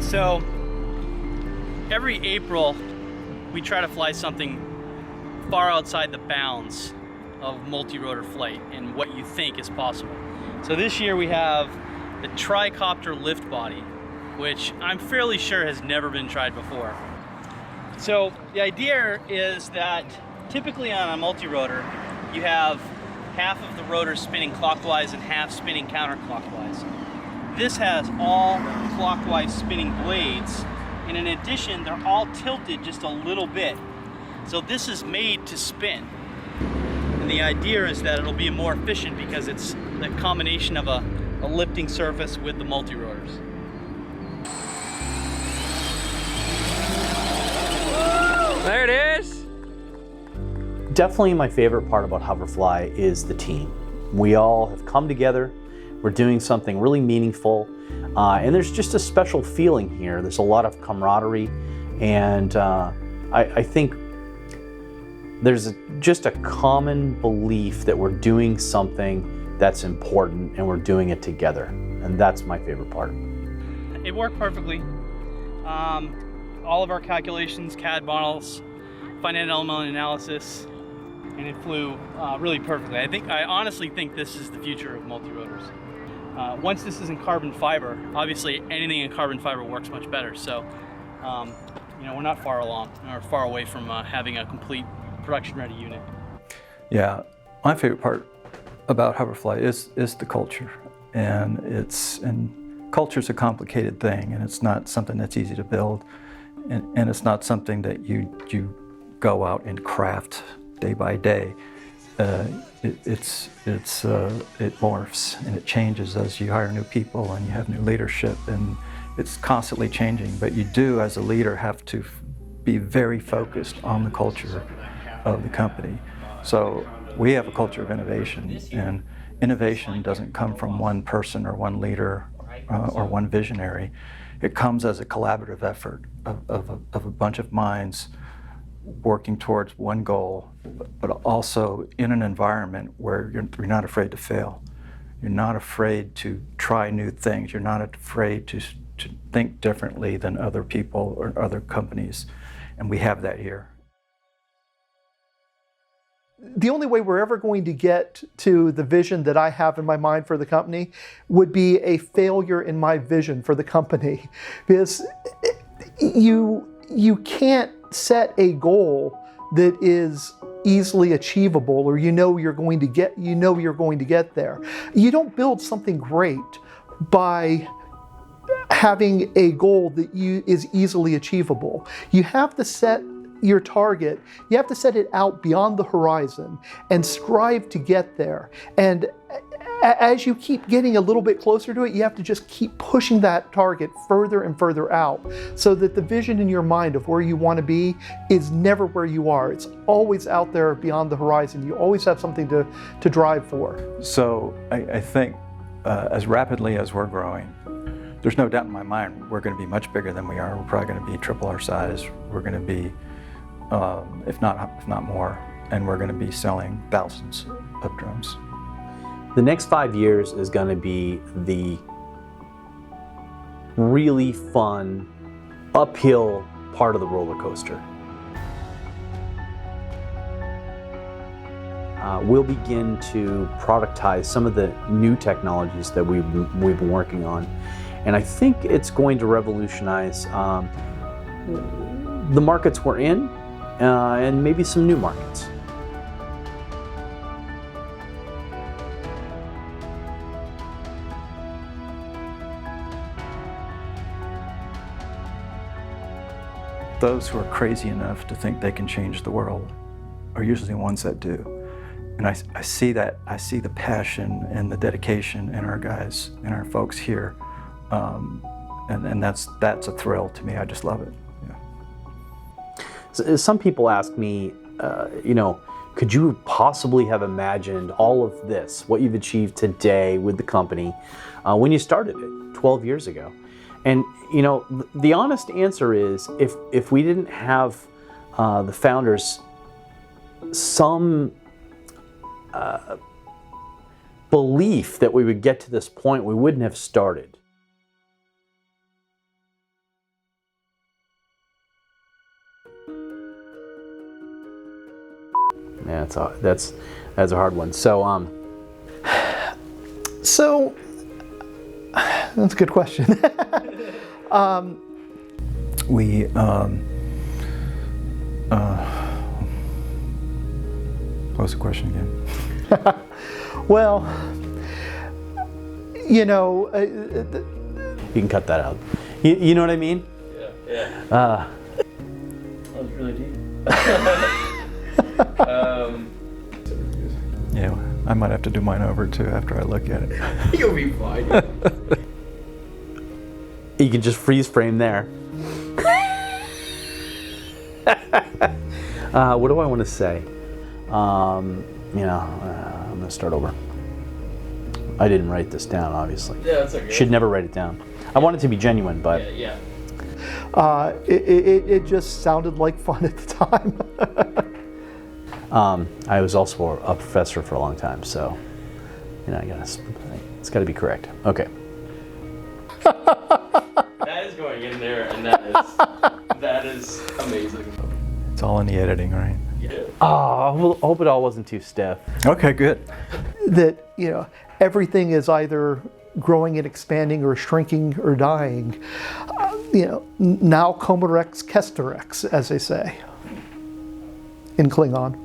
So every April we try to fly something far outside the bounds of multi-rotor flight and what you think is possible. So this year we have the tricopter lift body, which I'm fairly sure has never been tried before. So the idea is that typically on a multi-rotor you have half of the rotor spinning clockwise and half spinning counterclockwise. This has all clockwise spinning blades, and in addition they're all tilted just a little bit. So this is made to spin. And the idea is that it'll be more efficient because it's the combination of a lifting surface with the multi-rotors. There it is! Definitely my favorite part about Hoverfly is the team. We all have come together, we're doing something really meaningful, and there's just a special feeling here. There's a lot of camaraderie, and I think there's just a common belief that we're doing something that's important and we're doing it together, and that's my favorite part. It worked perfectly. All of our calculations, CAD models, finite element analysis, and it flew really perfectly. I honestly think this is the future of multi-rotors. Once this is in carbon fiber, obviously anything in carbon fiber works much better. So, we're not far along or far away from having a complete production-ready unit. Yeah, my favorite part about Hoverfly is the culture, and culture's a complicated thing, and it's not something that's easy to build, and it's not something that you go out and craft day by day. It morphs and it changes as you hire new people and you have new leadership, and it's constantly changing. But you do, as a leader, have to be very focused on the culture of the company. So we have a culture of innovation, and innovation doesn't come from one person or one leader or one visionary. It comes as a collaborative effort of a bunch of minds working towards one goal, but also in an environment where you're not afraid to fail. You're not afraid to try new things. You're not afraid to think differently than other people or other companies. And we have that here. The only way we're ever going to get to the vision that I have in my mind for the company would be a failure in my vision for the company. Because you can't set a goal that is easily achievable, or you're going to get there. You don't build something great by having a goal that is easily achievable. You have to set your target, you have to set it out beyond the horizon and strive to get there. And as you keep getting a little bit closer to it, you have to just keep pushing that target further and further out, so that the vision in your mind of where you want to be is never where you are. It's always out there beyond the horizon. You always have something to drive for. So I think as rapidly as we're growing, there's no doubt in my mind we're going to be much bigger than we are. We're probably going to be triple our size. We're going to be, if not more, and we're going to be selling thousands of drones. The next 5 years is going to be the really fun uphill part of the roller coaster. We'll begin to productize some of the new technologies that we've been working on, and I think it's going to revolutionize the markets we're in, and maybe some new markets. Those who are crazy enough to think they can change the world are usually the ones that do. And I see that. I see the passion and the dedication in our guys and our folks here. And that's a thrill to me. I just love it. Yeah. So, some people ask me, could you possibly have imagined all of this, what you've achieved today with the company, when you started it 12 years ago? And the honest answer is, if we didn't have the founders some belief that we would get to this point, we wouldn't have started. Yeah, that's a hard one. So So, that's a good question. We, what was the question again? Well, you know, you can cut that out. You know what I mean? Yeah. That was really deep. Yeah, I might have to do mine over too after I look at it. You'll be fine. You can just freeze frame there. What do I want to say? I'm gonna start over. I didn't write this down, obviously. Yeah, that's okay. Should never write it down. I want it to be genuine, but Yeah. it just sounded like fun at the time. I was also a professor for a long time, so it's got to be correct. Okay. That is going in there, and that is amazing. It's all in the editing, right? Yeah. I hope it all wasn't too stiff. Okay, good. That, you know, everything is either growing and expanding or shrinking or dying. Now Comorex Kesterex, as they say in Klingon.